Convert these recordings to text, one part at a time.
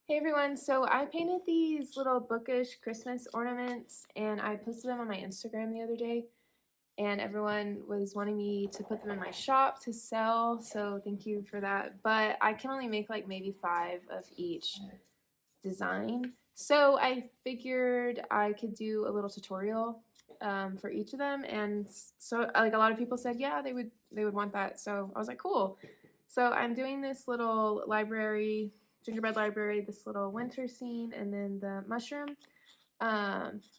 Hey everyone, so I painted these little bookish Christmas ornaments and I posted them on my Instagram the other day and everyone was wanting me to put them in my shop to sell, so thank you for that. But I can only make like maybe 5 of each design. So I figured I could do a little tutorial for each of them, and so like a lot of people said yeah they would want that, so I was like cool. So I'm doing this little library, gingerbread library, this little winter scene, and then the mushroom.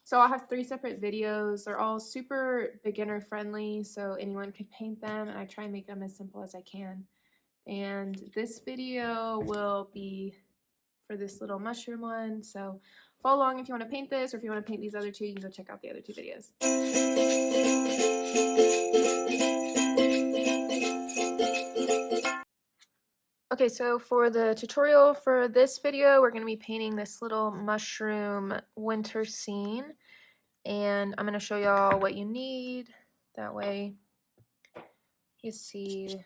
So I'll have 3 separate videos. They're all super beginner friendly, so anyone can paint them, and I try and make them as simple as I can. And this video will be for this little mushroom one, so follow along if you want to paint this, or if you want to paint these other 2, you can go check out the other 2 videos. Okay, so for the tutorial for this video, we're going to be painting this little mushroom winter scene, and I'm going to show y'all what you need. That way you see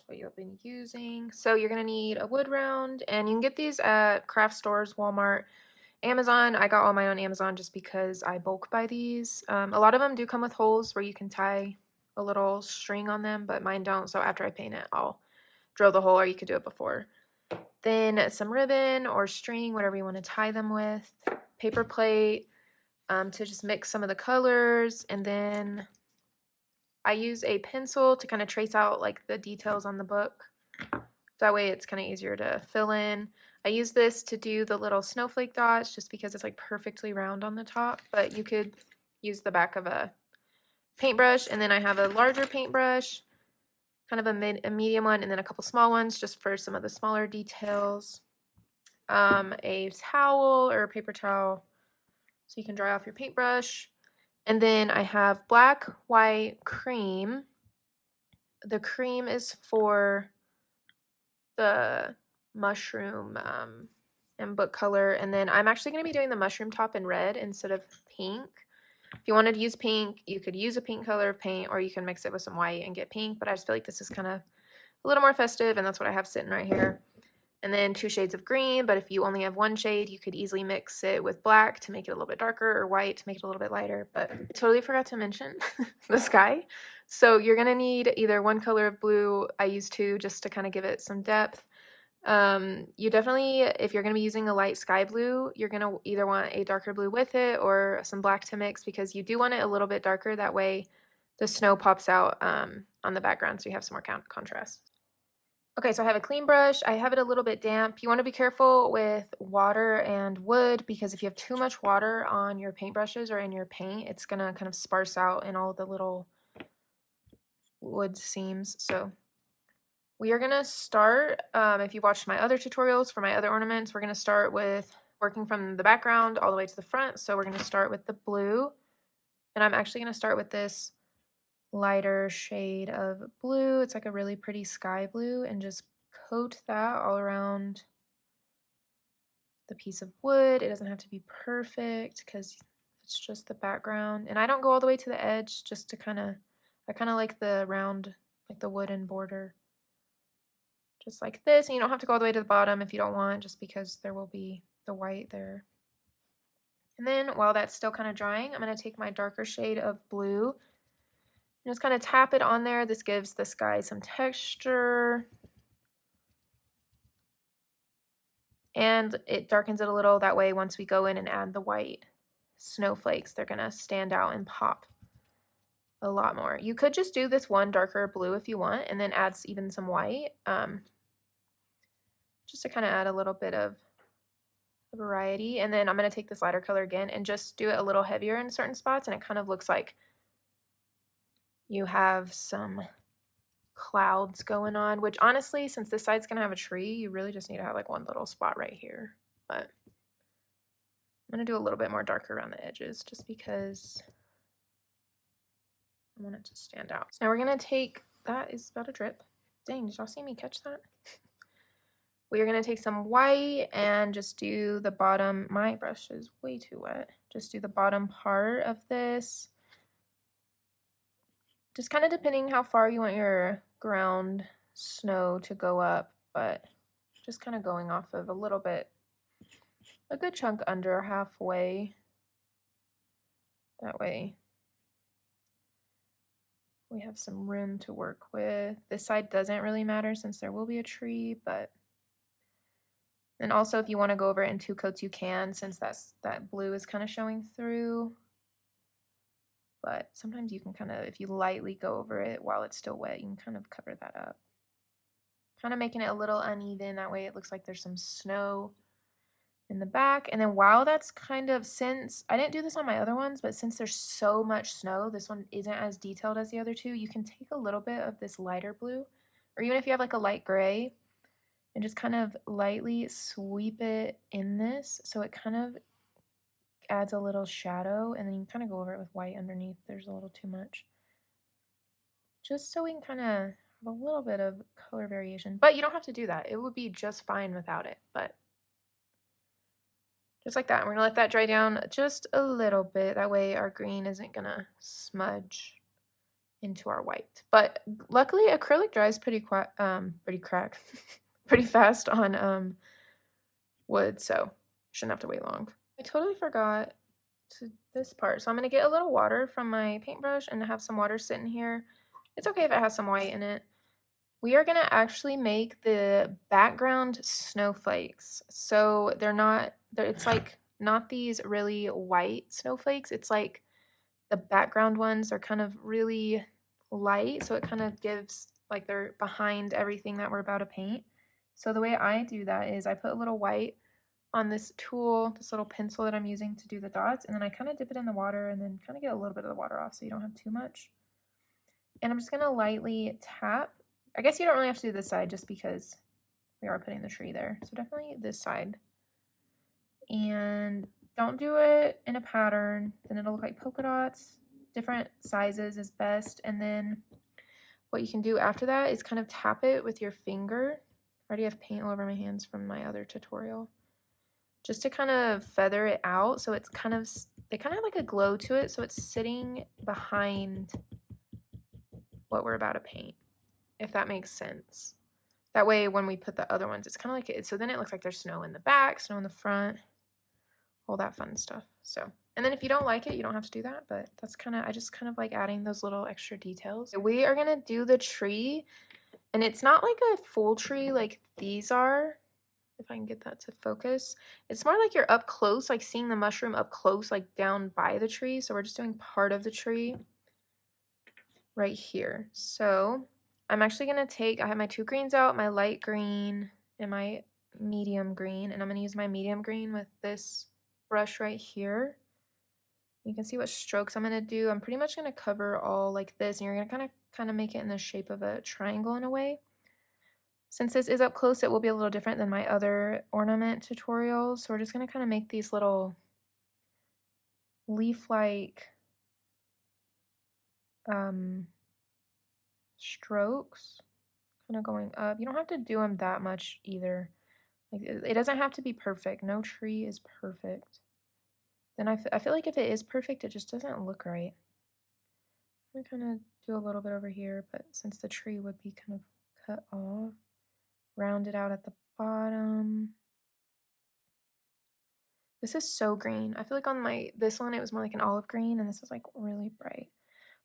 what you've been using. So you're going to need a wood round, and you can get these at craft stores, Walmart, Amazon. I got all mine on Amazon just because I bulk buy these. A lot of them do come with holes where you can tie a little string on them, but mine don't, so after I paint it, I'll drill the hole, or you could do it before. Then some ribbon or string, whatever you want to tie them with, paper plate to just mix some of the colors, and then I use a pencil to kind of trace out like the details on the book. That way it's kind of easier to fill in. I use this to do the little snowflake dots just because it's like perfectly round on the top, but you could use the back of a paintbrush. And then I have a larger paintbrush, kind of a medium one, and then a couple small ones just for some of the smaller details. A towel or a paper towel so you can dry off your paintbrush. And then I have black, white, cream. The cream is for the mushroom and book color, and then I'm actually going to be doing the mushroom top in red instead of pink. If you wanted to use pink, you could use a pink color of paint, or you can mix it with some white and get pink, but I just feel like this is kind of a little more festive, and that's what I have sitting right here. And then 2 shades of green, but if you only have 1 shade, you could easily mix it with black to make it a little bit darker, or white to make it a little bit lighter. But I totally forgot to mention the sky. So you're going to need either 1 color of blue. I use 2 just to kind of give it some depth. You definitely, if you're going to be using a light sky blue, you're going to either want a darker blue with it or some black to mix, because you do want it a little bit darker. That way the snow pops out on the background, so you have some more contrast. Okay, so I have a clean brush. I have it a little bit damp. You want to be careful with water and wood, because if you have too much water on your paintbrushes or in your paint, it's going to kind of sparse out in all the little wood seams. So we are going to start, if you watched my other tutorials for my other ornaments, we're going to start with working from the background all the way to the front. So we're going to start with the blue, and I'm actually going to start with this lighter shade of blue. It's like a really pretty sky blue, and just coat that all around the piece of wood. It doesn't have to be perfect because it's just the background, and I don't go all the way to the edge, just to I kind of like the round, like the wooden border, just like this. And you don't have to go all the way to the bottom if you don't want, just because there will be the white there. And then while that's still kind of drying, I'm going to take my darker shade of blue and just kind of tap it on there. This gives the sky some texture, and it darkens it a little. That way, once we go in and add the white snowflakes, they're going to stand out and pop a lot more. You could just do this one darker blue if you want, and then add even some white, just to kind of add a little bit of variety. And then I'm going to take this lighter color again and just do it a little heavier in certain spots, and it kind of looks like you have some clouds going on, which honestly, since this side's gonna have a tree, you really just need to have like one little spot right here. But I'm gonna do a little bit more darker around the edges just because I want it to stand out. So now we're gonna take, that is about a drip. Dang, did y'all see me catch that? We are gonna take some white and just do the bottom. My brush is way too wet. Just do the bottom part of this. Just kind of depending how far you want your ground snow to go up, but just kind of going off of a little bit a good chunk under halfway. That way we have some room to work with. This side doesn't really matter since there will be a tree, but and also if you want to go over it in 2 coats, you can, since that blue is kind of showing through. But sometimes you can kind of, if you lightly go over it while it's still wet, you can kind of cover that up. Kind of making it a little uneven, that way it looks like there's some snow in the back. And then while that's kind of, since I didn't do this on my other ones, but since there's so much snow, this one isn't as detailed as the other two, you can take a little bit of this lighter blue, or even if you have like a light gray, and just kind of lightly sweep it in this so it kind of adds a little shadow, and then you can kind of go over it with white underneath. There's a little too much. Just so we can kind of have a little bit of color variation. But you don't have to do that. It would be just fine without it. But just like that. We're going to let that dry down just a little bit. That way our green isn't going to smudge into our white. But luckily acrylic dries pretty pretty fast on wood, so shouldn't have to wait long. I totally forgot this part. So I'm going to get a little water from my paintbrush and have some water sitting here. It's okay if it has some white in it. We are going to actually make the background snowflakes. So it's like not these really white snowflakes. It's like the background ones are kind of really light. So it kind of gives like they're behind everything that we're about to paint. So the way I do that is I put a little white on this tool, this little pencil that I'm using to do the dots, and then I kind of dip it in the water and then kind of get a little bit of the water off so you don't have too much. And I'm just going to lightly tap. I guess you don't really have to do this side just because we are putting the tree there. So definitely this side. And don't do it in a pattern. Then it'll look like polka dots. Different sizes is best. And then what you can do after that is kind of tap it with your finger. I already have paint all over my hands from my other tutorial. Just to kind of feather it out so it's kind of, they kind of have like a glow to it. So it's sitting behind what we're about to paint, if that makes sense. That way when we put the other ones, it's kind of like it, so then it looks like there's snow in the back, snow in the front, all that fun stuff. So, and then if you don't like it, you don't have to do that, but that's kind of, I just kind of like adding those little extra details. We are going to do the tree, and it's not like a full tree like these are, if I can get that to focus. It's more like you're up close, like seeing the mushroom up close, like down by the tree. So we're just doing part of the tree right here. So I'm actually going to take, I have my 2 greens out, my light green and my medium green, and I'm going to use my medium green with this brush right here. You can see what strokes I'm going to do. I'm pretty much going to cover all like this, and you're going to kind of make it in the shape of a triangle in a way. Since this is up close, it will be a little different than my other ornament tutorials. So we're just going to kind of make these little leaf-like strokes kind of going up. You don't have to do them that much either. Like it doesn't have to be perfect. No tree is perfect. Then I feel like if it is perfect, it just doesn't look right. I'm going to kind of do a little bit over here, but since the tree would be kind of cut off, round it out at the bottom. This is so green. I feel like on this one it was more like an olive green, and this is like really bright.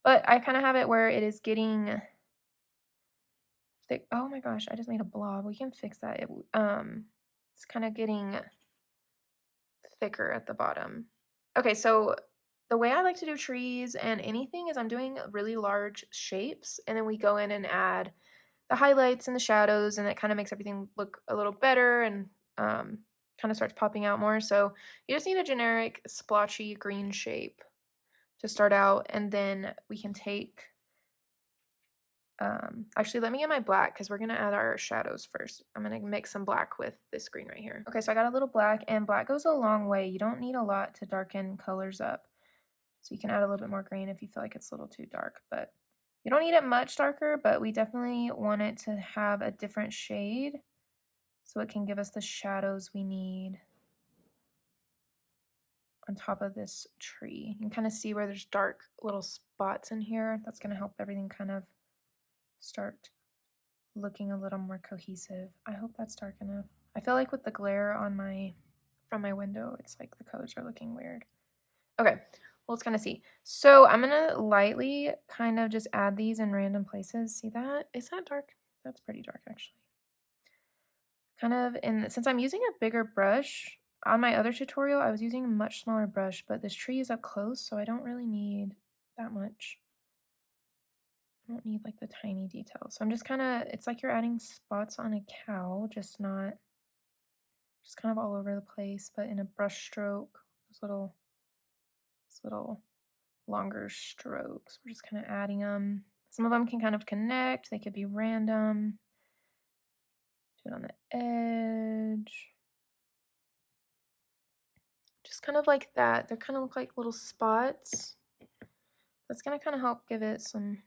But I kind of have it where it is getting thick. Oh my gosh, I just made a blob. We can fix that. It's kind of getting thicker at the bottom. Okay, so the way I like to do trees and anything is I'm doing really large shapes, and then we go in and add the highlights and the shadows, and it kind of makes everything look a little better and kind of starts popping out more. So you just need a generic splotchy green shape to start out, and then we can take, actually let me get my black because we're going to add our shadows first. I'm going to mix some black with this green right here. Okay, so I got a little black, and black goes a long way. You don't need a lot to darken colors up. So you can add a little bit more green if you feel like it's a little too dark, but you don't need it much darker, but we definitely want it to have a different shade so it can give us the shadows we need on top of this tree. You can kind of see where there's dark little spots in here. That's going to help everything kind of start looking a little more cohesive. I hope that's dark enough. I feel like with the glare on my from my window. It's like the colors are looking weird. Okay, well, let's kind of see. So I'm gonna lightly kind of just add these in random places. See that? Is that dark? That's pretty dark, actually. Kind of since I'm using a bigger brush, on my other tutorial, I was using a much smaller brush, but this tree is up close, so I don't really need that much. I don't need like the tiny details. So I'm just kind of, it's like you're adding spots on a cow, just kind of all over the place, but in a brush stroke, those little longer strokes. We're just kind of adding them. Some of them can kind of connect. They could be random. Do it on the edge. Just kind of like that. They kind of look like little spots. That's going to kind of help give it some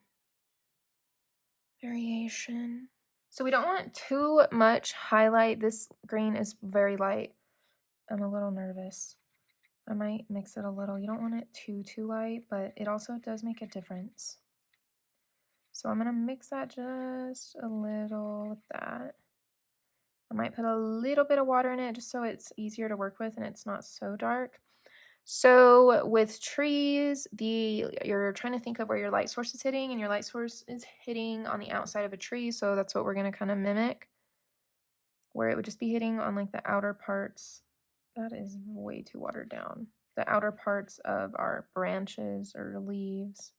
variation. So we don't want too much highlight. This green is very light. I'm a little nervous. I might mix it a little. You don't want it too light, but it also does make a difference. So I'm going to mix that just a little with that. I might put a little bit of water in it just so it's easier to work with and it's not so dark. So with trees, you're trying to think of where your light source is hitting, and your light source is hitting on the outside of a tree, so that's what we're going to kind of mimic, where it would just be hitting on like the outer parts. That is way too watered down. The outer parts of our branches or leaves.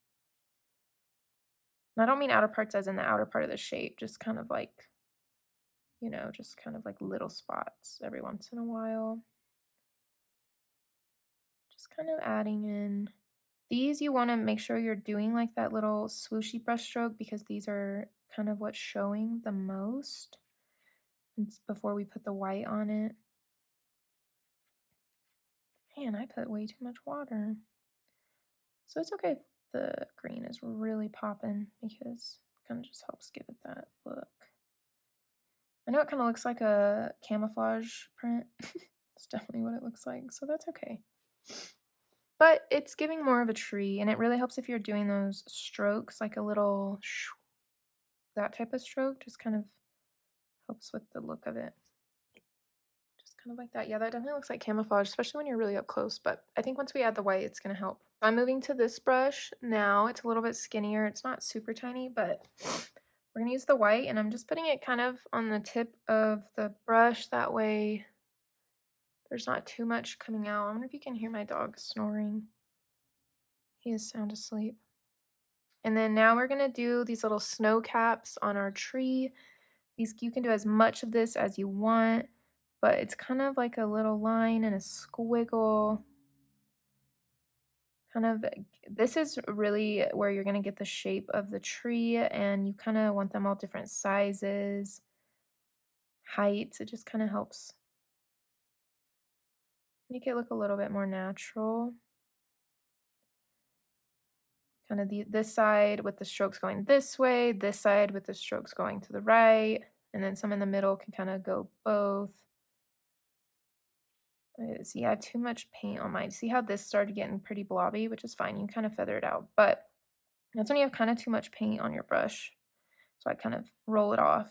And I don't mean outer parts as in the outer part of the shape, just kind of like, you know, just kind of like little spots every once in a while. Just kind of adding in. These you want to make sure you're doing like that little swooshy brush stroke, because these are kind of what's showing the most. It's before we put the white on it. Man, I put way too much water. So it's okay if the green is really popping, because it kind of just helps give it that look. I know it kind of looks like a camouflage print. It's definitely what it looks like, so that's okay. But it's giving more of a tree, and it really helps if you're doing those strokes, like a little that type of stroke, just kind of helps with the look of it. Just kind of like that. Yeah, that definitely looks like camouflage, especially when you're really up close, but I think once we add the white, it's going to help. I'm moving to this brush now. It's a little bit skinnier. It's not super tiny, but we're going to use the white, and I'm just putting it kind of on the tip of the brush. That way there's not too much coming out. I wonder if you can hear my dog snoring. He is sound asleep. And then now we're going to do these little snow caps on our tree. You can do as much of this as you want, but it's kind of like a little line and a squiggle. This is really where you're going to get the shape of the tree, and you kind of want them all different sizes, heights. It just kind of helps make it look a little bit more natural. Kind of this side with the strokes going this way, this side with the strokes going to the right, and then some in the middle can kind of go both. See, I have too much paint on mine. See how this started getting pretty blobby, which is fine. You can kind of feather it out, but that's when you have kind of too much paint on your brush. So I kind of roll it off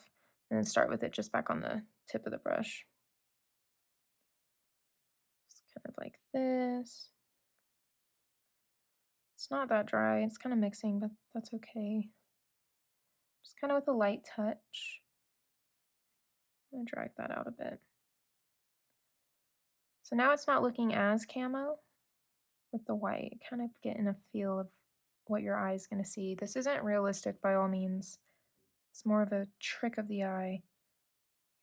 and then start with it just back on the tip of the brush. Just kind of like this. It's not that dry. It's kind of mixing, but that's okay. Just kind of with a light touch. I'm going to drag that out a bit. So now it's not looking as camo with the white. Kind of getting a feel of what your eye is going to see. This isn't realistic by all means. It's more of a trick of the eye.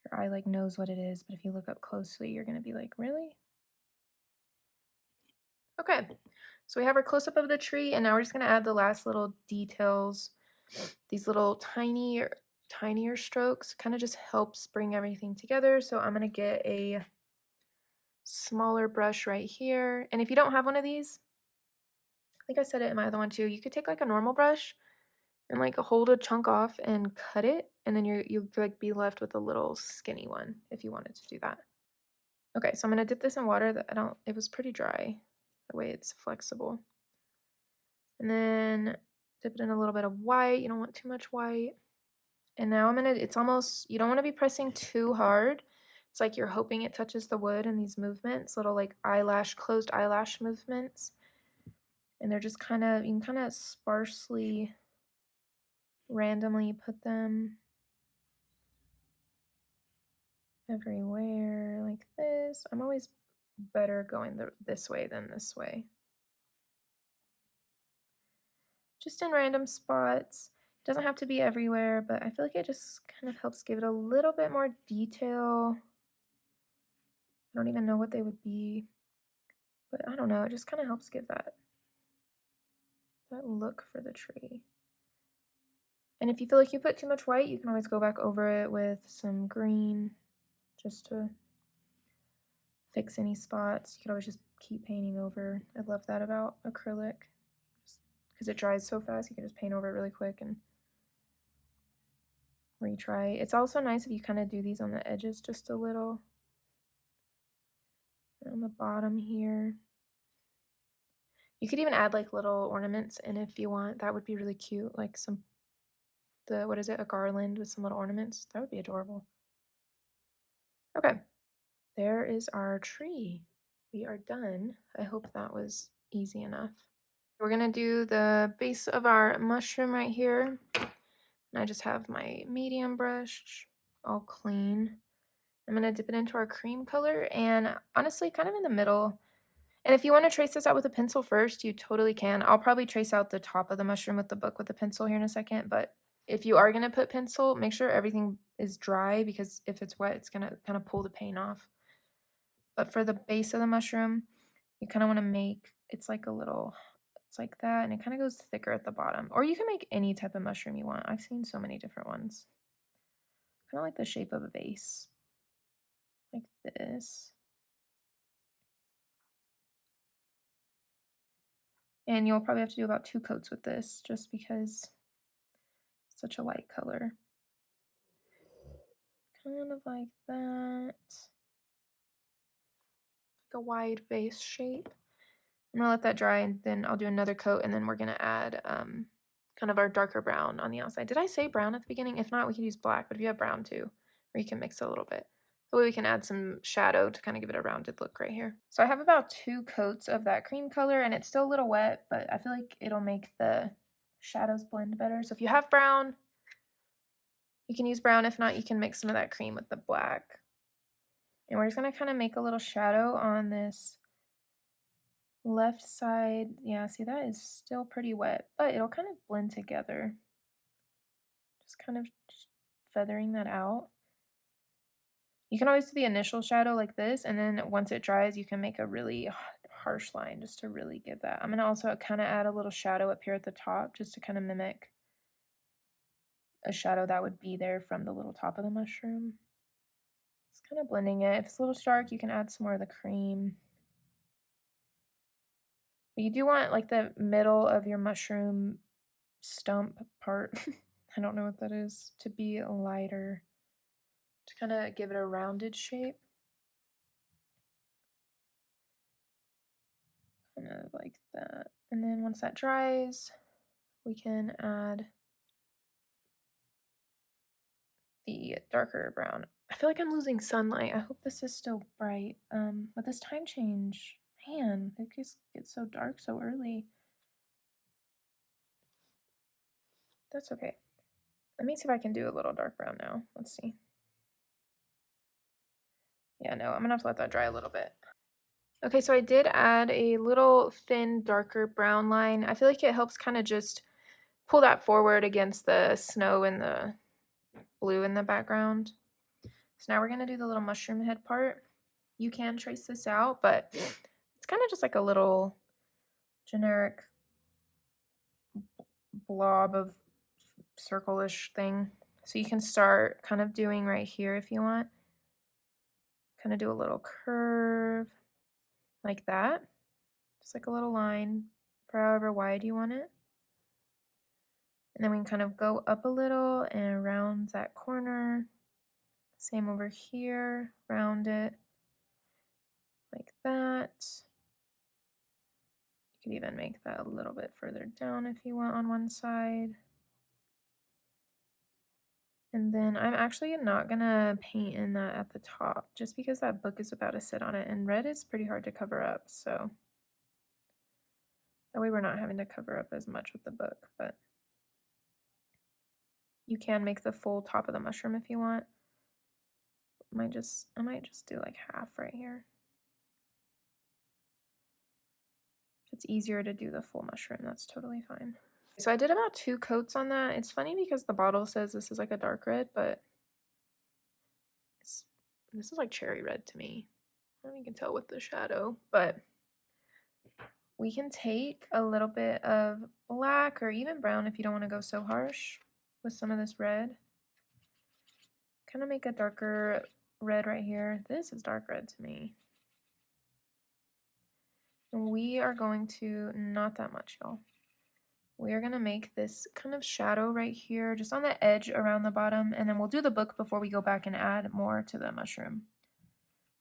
Your eye like knows what it is, but if you look up closely, you're going to be like, really? Okay, so we have our close-up of the tree, and now we're just going to add the last little details. These little tinier strokes kind of just helps bring everything together. So I'm going to get a smaller brush right here. And if you don't have one of these, I think I said it in my other one too, you could take like a normal brush and like hold a chunk off and cut it, and then you'll like be left with a little skinny one if you wanted to do that. Okay, so I'm gonna dip this in water. It was pretty dry. That way it's flexible. And then dip it in a little bit of white. You don't want too much white. And now it's almost, you don't want to be pressing too hard It's like you're hoping it touches the wood in these movements, little like closed eyelash movements. And they're just kind of, you can kind of sparsely, randomly put them everywhere like this. I'm always better going this way than this way. Just in random spots. It doesn't have to be everywhere, but I feel like it just kind of helps give it a little bit more detail. I don't even know what they would be, but I don't know. It just kind of helps give that look for the tree. And if you feel like you put too much white, you can always go back over it with some green just to fix any spots. You could always just keep painting over. I love that about acrylic, just because it dries so fast. You can just paint over it really quick and retry. It's also nice if you kind of do these on the edges just a little. On the bottom here. You could even add like little ornaments in if you want. That would be really cute. Like what is it, a garland with some little ornaments. That would be adorable. Okay, there is our tree. We are done. I hope that was easy enough. We're gonna do the base of our mushroom right here. And I just have my medium brush all clean. I'm gonna dip it into our cream color and honestly kind of in the middle. And if you want to trace this out with a pencil first, you totally can. I'll probably trace out the top of the mushroom with the book with a pencil here in a second, but if you are going to put pencil, make sure everything is dry because if it's wet, it's going to kind of pull the paint off. But for the base of the mushroom, you kind of want to make, it's like that, and it kind of goes thicker at the bottom. Or you can make any type of mushroom you want. I've seen so many different ones. Kind of like the shape of a vase, like this. And you'll probably have to do about 2 coats with this just because it's such a light color. Kind of like that. Like a wide vase shape. I'm gonna let that dry and then I'll do another coat and then we're gonna add kind of our darker brown on the outside. Did I say brown at the beginning? If not, we can use black, but if you have brown too, or you can mix it a little bit. That way we can add some shadow to kind of give it a rounded look right here. So I have about 2 coats of that cream color and it's still a little wet, but I feel like it'll make the shadows blend better. So if you have brown, you can use brown. If not, you can mix some of that cream with the black. And we're just going to kind of make a little shadow on this left side. Yeah, see, that is still pretty wet, but it'll kind of blend together. Just kind of feathering that out. You can always do the initial shadow like this, and then once it dries, you can make a really harsh line just to really give that. I'm going to also kind of add a little shadow up here at the top just to kind of mimic a shadow that would be there from the little top of the mushroom. Just kind of blending it. If it's a little dark, you can add some more of the cream. But you do want like the middle of your mushroom stump part, I don't know what that is, to be lighter, to kind of give it a rounded shape. Kind of like that. And then once that dries, we can add the darker brown. I feel like I'm losing sunlight. I hope this is still bright. With this time change, man, it just gets so dark so early. That's okay. Let me see if I can do a little dark brown now. Let's see. Yeah, no, I'm gonna have to let that dry a little bit. Okay, so I did add a little thin, darker brown line. I feel like it helps kind of just pull that forward against the snow and the blue in the background. So now we're gonna do the little mushroom head part. You can trace this out, but it's kind of just like a little generic blob of circle-ish thing. So you can start kind of doing right here if you want. Kind of do a little curve like that. Just like a little line for however wide you want it. And then we can kind of go up a little and round that corner. Same over here, round it like that. You could even make that a little bit further down if you want on one side. And then I'm actually not gonna paint in that at the top just because that book is about to sit on it, and red is pretty hard to cover up, so that way we're not having to cover up as much with the book. But you can make the full top of the mushroom if you want. I might just do like half right here. If it's easier to do the full mushroom, that's totally fine. So I did about 2 coats on that. It's funny because the bottle says this is like a dark red, but this is like cherry red to me. I don't know if you can tell with the shadow, but we can take a little bit of black or even brown if you don't want to go so harsh with some of this red. Kind of make a darker red right here. This is dark red to me. And we are going to, not that much, y'all. We are going to make this kind of shadow right here, just on the edge around the bottom, and then we'll do the book before we go back and add more to the mushroom.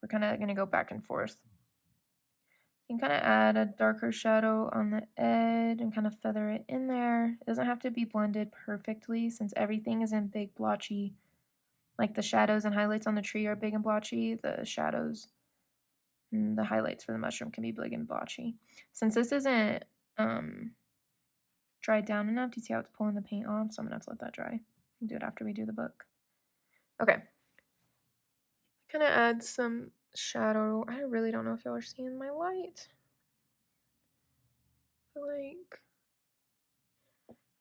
We're kind of going to go back and forth. You can kind of add a darker shadow on the edge and kind of feather it in there. It doesn't have to be blended perfectly since everything is in big blotchy, like the shadows and highlights on the tree are big and blotchy. The shadows and the highlights for the mushroom can be big and blotchy. Since this isn't dried down enough, do you see how it's pulling the paint off? So I'm gonna have to let that dry. We'll do it after we do the book. Okay. Kind of add some shadow. I really don't know if y'all are seeing my light. Like,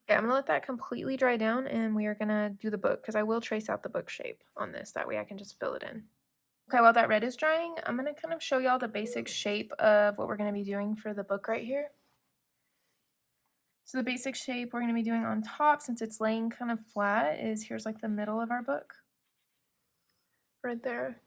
okay, I'm gonna let that completely dry down and we are gonna do the book because I will trace out the book shape on this. That way I can just fill it in. Okay, while that red is drying, I'm gonna kind of show y'all the basic shape of what we're gonna be doing for the book right here. So the basic shape we're gonna be doing on top, since it's laying kind of flat, is here's like the middle of our book. Right there.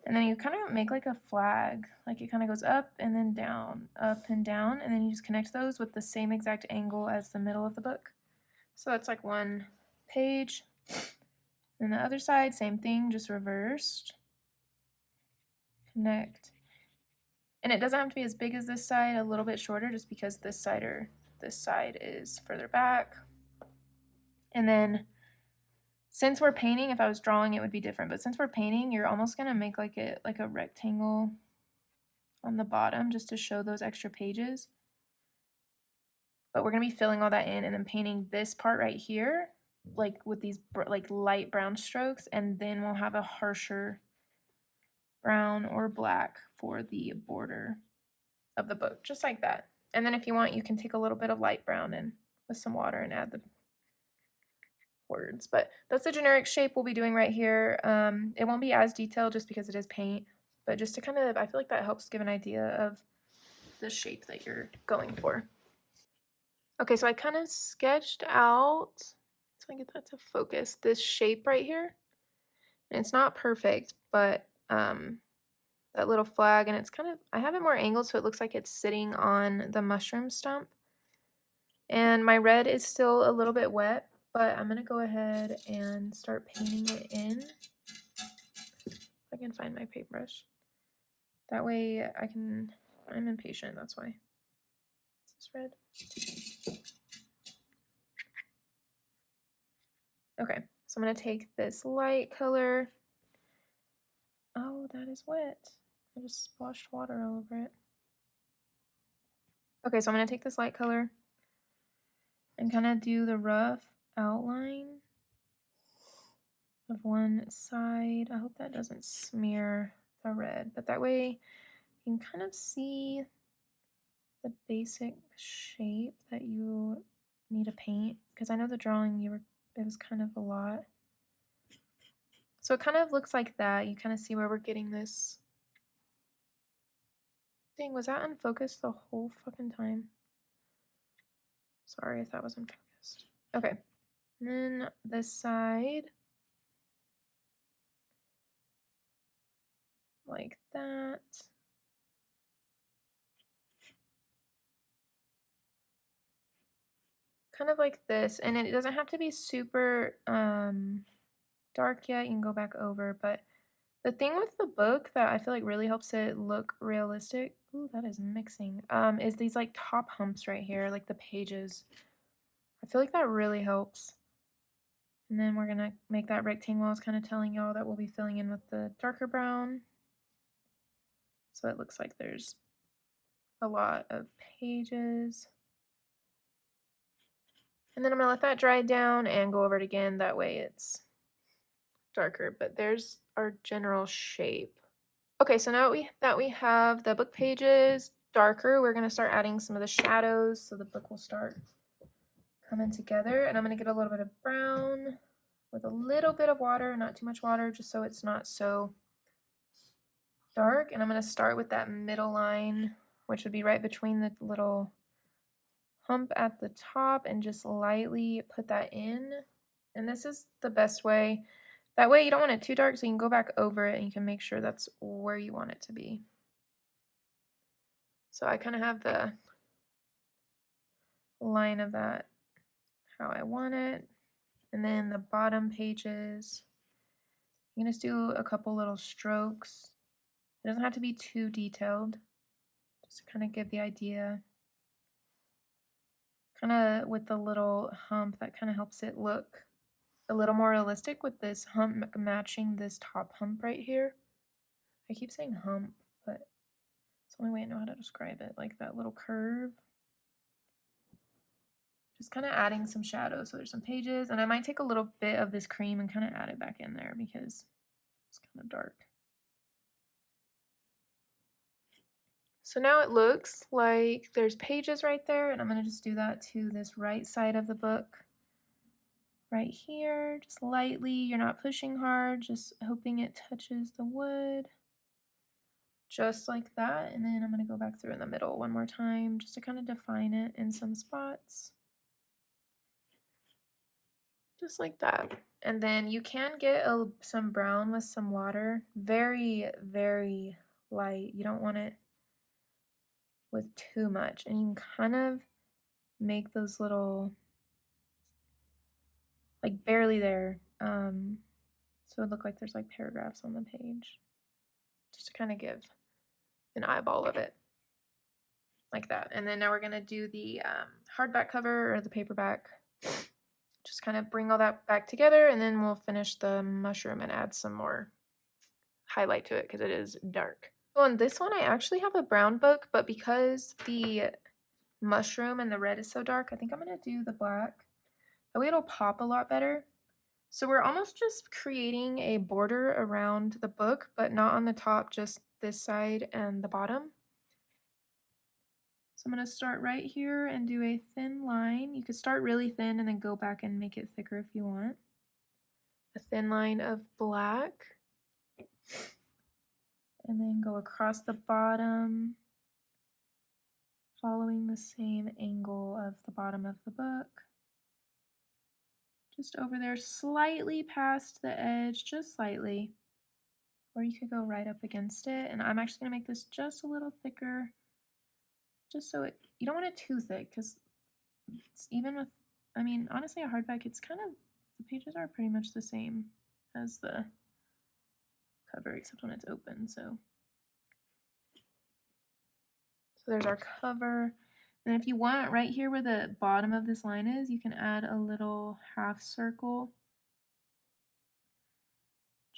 And then you kind of make like a flag, like it kind of goes up and then down, and then you just connect those with the same exact angle as the middle of the book. So that's like one page. And the other side, same thing, just reversed. Connect. And it doesn't have to be as big as this side, a little bit shorter, just because this side is further back. And then since we're painting, if I was drawing, it would be different. But since we're painting, you're almost going to make like a rectangle on the bottom just to show those extra pages. But we're going to be filling all that in and then painting this part right here, like with these like light brown strokes. And then we'll have a harsher brown or black for the border of the book, just like that. And then if you want, you can take a little bit of light brown and with some water and add the words. But that's the generic shape we'll be doing right here. It won't be as detailed just because it is paint, but just to kind of, I feel like that helps give an idea of the shape that you're going for. Okay, so I kind of sketched out, so I get that to focus, this shape right here. And it's not perfect, but that little flag, and it's kind of, I have it more angled so it looks like it's sitting on the mushroom stump. And my red is still a little bit wet, but I'm gonna go ahead and start painting it in. If I can find my paintbrush. That way I'm impatient, that's why. Is this red? Okay, so I'm gonna take this light color. Oh, that is wet. I just splashed water all over it. Okay, so I'm gonna take this light color and kind of do the rough outline of one side. I hope that doesn't smear the red, but that way you can kind of see the basic shape that you need to paint, because I know the drawing it was kind of a lot. So it kind of looks like that. You kind of see where we're getting this. Dang, was that unfocused the whole fucking time? Sorry if that was unfocused. Okay, and then this side, like that. Kind of like this, and it doesn't have to be super dark yet. You can go back over, but the thing with the book that I feel like really helps it look realistic, ooh, that is mixing, is these like top humps right here, like the pages. I feel like that really helps. And then we're gonna make that rectangle. I was kind of telling y'all that we'll be filling in with the darker brown. So it looks like there's a lot of pages. And then I'm gonna let that dry down and go over it again. That way it's darker, but there's our general shape. Okay, so now that we have the book pages darker, we're gonna start adding some of the shadows so the book will start coming together. And I'm gonna get a little bit of brown with a little bit of water, not too much water, just so it's not so dark. And I'm gonna start with that middle line, which would be right between the little hump at the top, and just lightly put that in. And this is the best way. That way you don't want it too dark, so you can go back over it and you can make sure that's where you want it to be. So I kind of have the line of that how I want it. And then the bottom pages, I'm going to do a couple little strokes. It doesn't have to be too detailed, just to kind of give the idea. Kind of with the little hump, that kind of helps it look a little more realistic with this hump matching this top hump right here. I keep saying hump, but it's the only way I know how to describe it, like that little curve. Just kind of adding some shadow. So there's some pages, and I might take a little bit of this cream and kind of add it back in there because it's kind of dark. So now it looks like there's pages right there, and I'm going to just do that to this right side of the book. Right here, just lightly. You're not pushing hard, just hoping it touches the wood. Just like that. And then I'm going to go back through in the middle one more time just to kind of define it in some spots. Just like that. And then you can get some brown with some water. Very, very light. You don't want it with too much. And you can kind of make those little, like barely there. So it look like there's like paragraphs on the page. Just to kind of give an eyeball of it. Like that. And then now we're going to do the hardback cover or the paperback. Just kind of bring all that back together, and then we'll finish the mushroom and add some more highlight to it because it is dark. So on this one, I actually have a brown book, but because the mushroom and the red is so dark, I think I'm going to do the black. That way it'll pop a lot better. So we're almost just creating a border around the book, but not on the top, just this side and the bottom. So I'm going to start right here and do a thin line. You could start really thin and then go back and make it thicker if you want. A thin line of black. And then go across the bottom, following the same angle of the bottom of the book. Just over there, slightly past the edge, just slightly. Or you could go right up against it. And I'm actually going to make this just a little thicker. Just so you don't want it too thick, because even with, I mean, honestly, a hardback, it's kind of, the pages are pretty much the same as the cover, except when it's open, so there's our cover. And if you want, right here where the bottom of this line is, you can add a little half circle.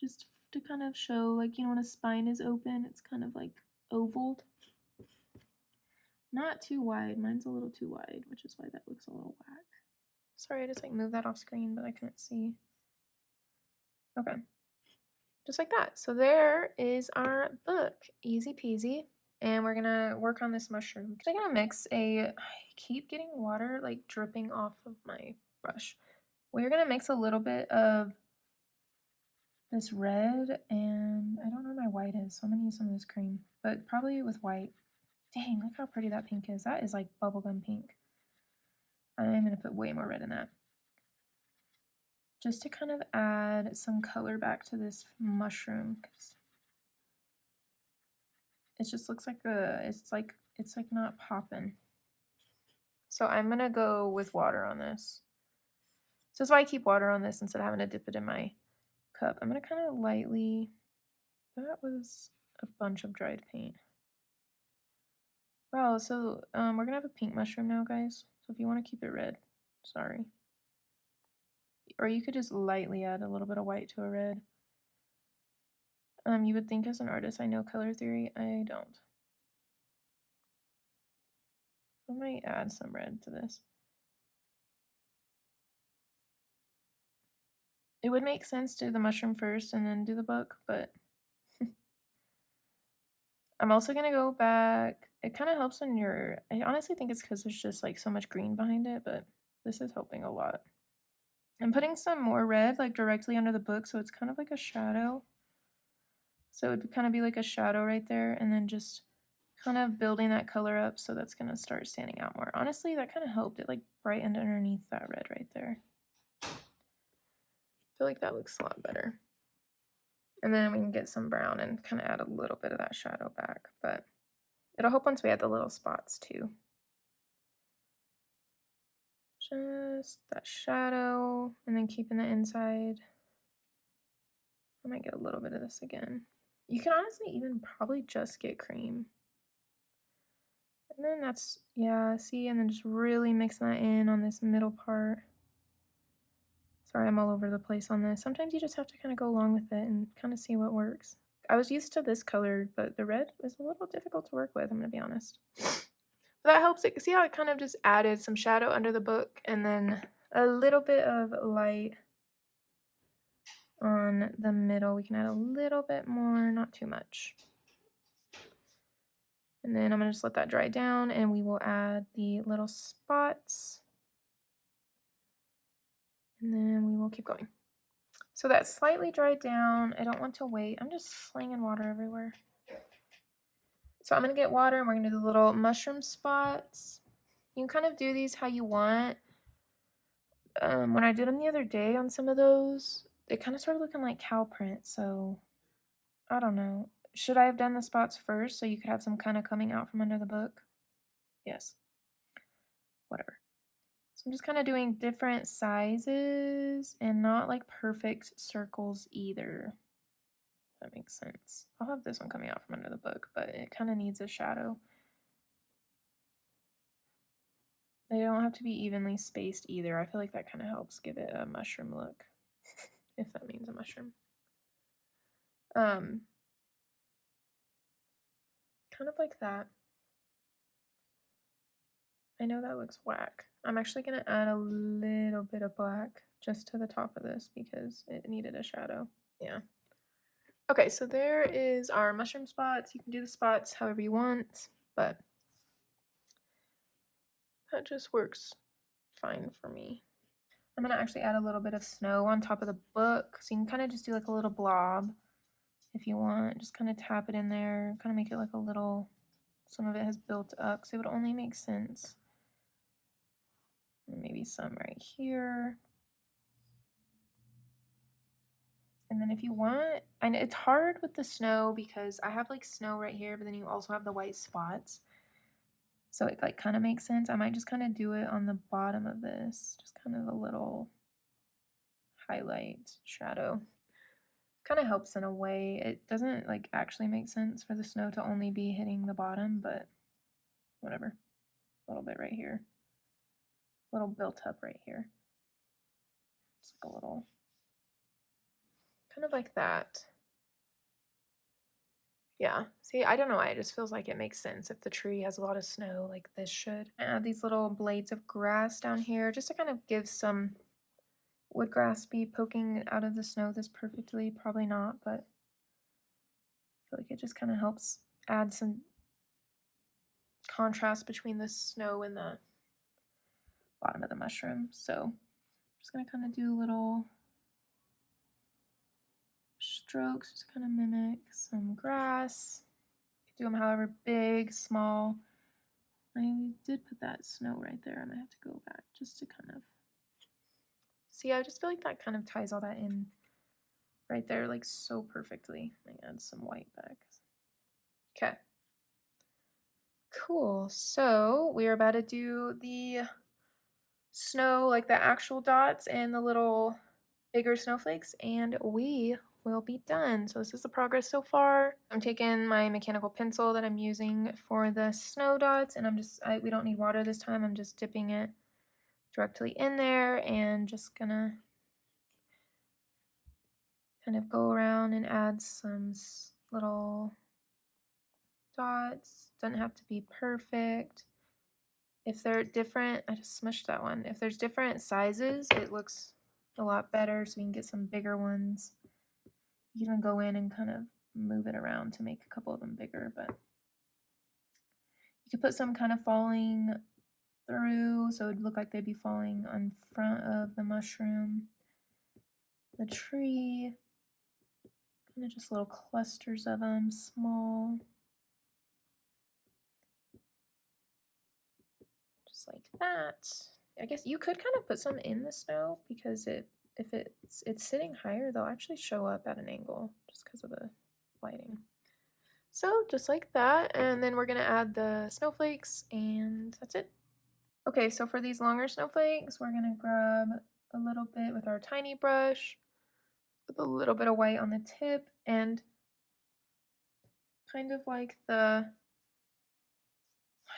Just to kind of show, like, you know, when a spine is open, it's kind of like ovaled. Not too wide. Mine's a little too wide, which is why that looks a little whack. Sorry, I just like moved that off screen, but I couldn't see. Okay. Just like that. So there is our book. Easy peasy. And we're gonna work on this mushroom. I'm gonna mix I keep getting water like dripping off of my brush. We're gonna mix a little bit of this red, and I don't know where my white is, so I'm gonna use some of this cream, but probably with white. Dang, look how pretty that pink is. That is like bubblegum pink. I'm gonna put way more red in that. Just to kind of add some color back to this mushroom, because it just looks like it's like not popping. So I'm gonna go with water on this. So that's why I keep water on this instead of having to dip it in my cup. I'm gonna kind of lightly, that was a bunch of dried paint. Wow, so we're gonna have a pink mushroom now, guys. So if you want to keep it red, sorry. or you could just lightly add a little bit of white to a red. You would think as an artist I know color theory. I don't. I might add some red to this. It would make sense to do the mushroom first and then do the book, but I'm also going to go back. It kind of helps when I honestly think it's because there's just like so much green behind it, but this is helping a lot. I'm putting some more red like directly under the book, so it's kind of like a shadow. So it would kind of be like a shadow right there, and then just kind of building that color up, so that's going to start standing out more. Honestly, that kind of helped. It like brightened underneath that red right there. I feel like that looks a lot better. And then we can get some brown and kind of add a little bit of that shadow back, but it'll help once we add the little spots too. Just that shadow, and then keeping the inside. I might get a little bit of this again. You can honestly even probably just get cream. And then that's, yeah, see, and then just really mixing that in on this middle part. Sorry, I'm all over the place on this. Sometimes you just have to kind of go along with it and kind of see what works. I was used to this color, but the red was a little difficult to work with, I'm going to be honest. But that helps it. See how it kind of just added some shadow under the book and then a little bit of light on the middle. We can add a little bit more, not too much. And then I'm going to just let that dry down, and we will add the little spots. And then we will keep going. So that's slightly dried down. I don't want to wait. I'm just slinging water everywhere. So I'm going to get water, and we're going to do the little mushroom spots. You can kind of do these how you want. When I did them the other day on some of those, they kind of started looking like cow print, so I don't know. Should I have done the spots first so you could have some kind of coming out from under the book? Yes. Whatever. So I'm just kind of doing different sizes and not like perfect circles either. If that makes sense. I'll have this one coming out from under the book, but it kind of needs a shadow. They don't have to be evenly spaced either. I feel like that kind of helps give it a mushroom look, if that means a mushroom. Kind of like that. I know that looks whack. I'm actually going to add a little bit of black just to the top of this because it needed a shadow. Yeah. Okay, so there is our mushroom spots. You can do the spots however you want, but that just works fine for me. I'm going to actually add a little bit of snow on top of the book, so you can kind of just do like a little blob if you want. Just kind of tap it in there, kind of make it like a little, some of it has built up, so it would only make sense. Maybe some right here. And then if you want, and it's hard with the snow because I have like snow right here, but then you also have the white spots. So it like kind of makes sense. I might just kind of do it on the bottom of this, just kind of a little highlight shadow. Kind of helps in a way. It doesn't like actually make sense for the snow to only be hitting the bottom, but whatever. A little bit right here. A little built up right here. It's like a little, kind of like that. Yeah, see, I don't know why, it just feels like it makes sense if the tree has a lot of snow like this should. Add these little blades of grass down here just to kind of give some, would grass be poking out of the snow this perfectly? Probably not, but I feel like it just kind of helps add some contrast between the snow and the bottom of the mushroom. So I'm just going to kind of do little strokes, just kind of mimic some grass. Do them however big, small. I did put that snow right there. I might have to go back just to kind of see. I just feel like that kind of ties all that in right there like so perfectly. I add some white back. Okay. Cool. So we are about to do the snow, like the actual dots and the little bigger snowflakes, and we will be done. So this is the progress so far. I'm taking my mechanical pencil that I'm using for the snow dots, and we don't need water this time. I'm just dipping it directly in there and just gonna kind of go around and add some little dots. Doesn't have to be perfect. If they're different, I just smushed that one. If there's different sizes, it looks a lot better, so we can get some bigger ones. You can go in and kind of move it around to make a couple of them bigger, but you could put some kind of falling through, so it would look like they'd be falling on front of the mushroom. The tree, kind of just little clusters of them, small. Just like that. I guess you could kind of put some in the snow because if it's sitting higher, they'll actually show up at an angle just because of the lighting. So just like that, and then we're gonna add the snowflakes, and that's it. Okay, so for these longer snowflakes, we're gonna grab a little bit with our tiny brush, with a little bit of white on the tip, and kind of like I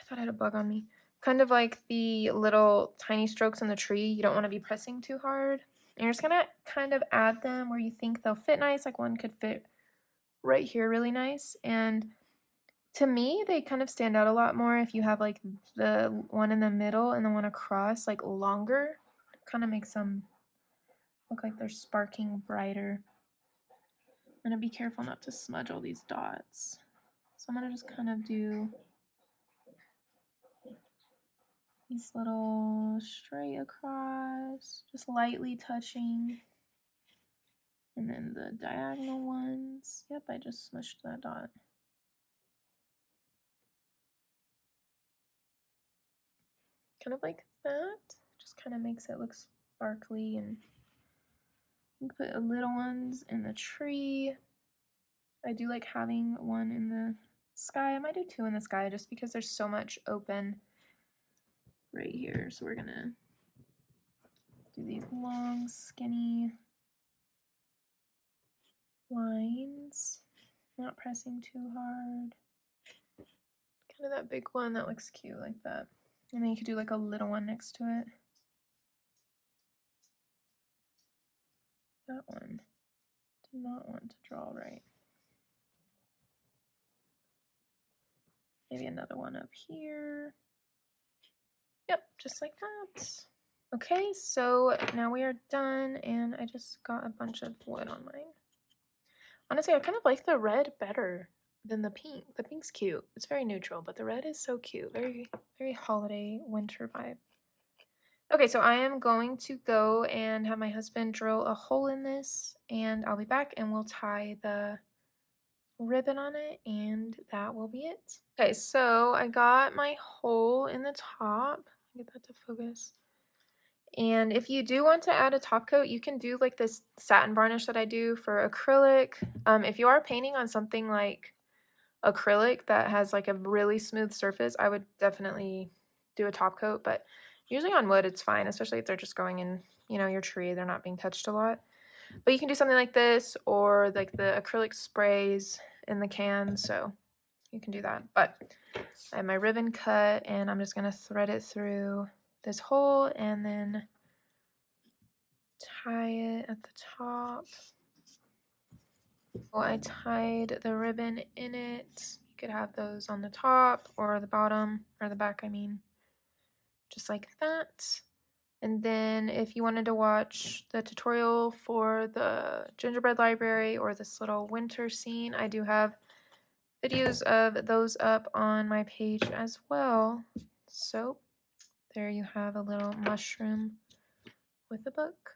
thought I had a bug on me. Kind of like the little tiny strokes in the tree, you don't want to be pressing too hard. And you're just gonna kind of add them where you think they'll fit nice, like one could fit right here really nice. And to me, they kind of stand out a lot more if you have like the one in the middle and the one across like longer. It kind of makes them look like they're sparking brighter. I'm gonna be careful not to smudge all these dots. So I'm gonna just kind of do these little straight across, just lightly touching. And then the diagonal ones. Yep, I just smushed that dot. Kind of like that. Just kind of makes it look sparkly, and you can put little ones in the tree. I do like having one in the sky. I might do two in the sky just because there's so much open right here. So we're gonna do these long, skinny lines, not pressing too hard. Kind of that big one that looks cute like that. And then you could do like a little one next to it. That one did not want to draw right. Maybe another one up here. Yep, just like that. Okay, so now we are done, and I just got a bunch of wood on mine. Honestly, I kind of like the red better than the pink. The pink's cute. It's very neutral, but the red is so cute. Very, very holiday winter vibe. Okay, so I am going to go and have my husband drill a hole in this, and I'll be back and we'll tie the ribbon on it, and that will be it. Okay, so I got my hole in the top. Get that to focus. And if you do want to add a top coat, you can do like this satin varnish that I do for acrylic. If you are painting on something like acrylic that has like a really smooth surface, I would definitely do a top coat, but usually on wood it's fine, especially if they're just going in, you know, your tree, they're not being touched a lot. But you can do something like this, or like the acrylic sprays in the can, so you can do that. But I have my ribbon cut, and I'm just going to thread it through this hole and then tie it at the top. Well, I tied the ribbon in it. You could have those on the top or the bottom, or the back, I mean, just like that. And then if you wanted to watch the tutorial for the gingerbread library or this little winter scene, I do have videos of those up on my page as well. So there you have a little mushroom with a book.